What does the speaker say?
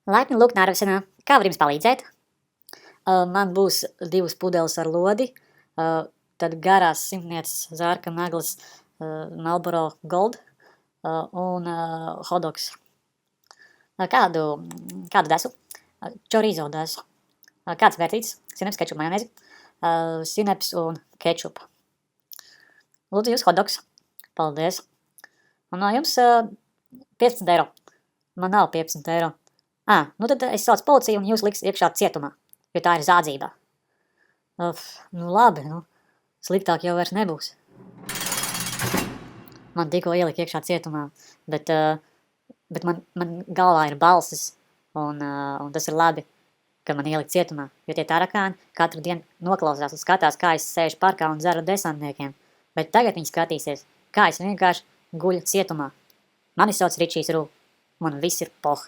Laipni lūgt Narvisenā. Kā var jums palīdzēt? Man būs 2 pudeles ar lodi, tad garās simtnieces zārka naglas Marlboro Gold un hotdogs. Kādu desu? Chorizo desu. Kāds vērtīts? Sineps, kečup, majonēzi? Sineps un kečup. Lūdzu, jūs hotdogs. Paldies. Un no jums 15 eiro. Man nav 15 eiro. Nu tad es saucu policiju un jūs liks iekšā cietumā, jo tā ir zādzība. Nu labi, sliktāk jau vairs nebūs. Man tikko ielika iekšā cietumā, bet man galvā ir balsis, un tas ir labi, ka man ielika cietumā, jo tie tarakāni katru dienu noklausās un skatās, kā es sēžu parkā un dzeru desantniekiem, bet tagad viņi skatīsies, kā es vienkārši guļu cietumā. Mani sauc Ričijs Rū, man viss ir poh.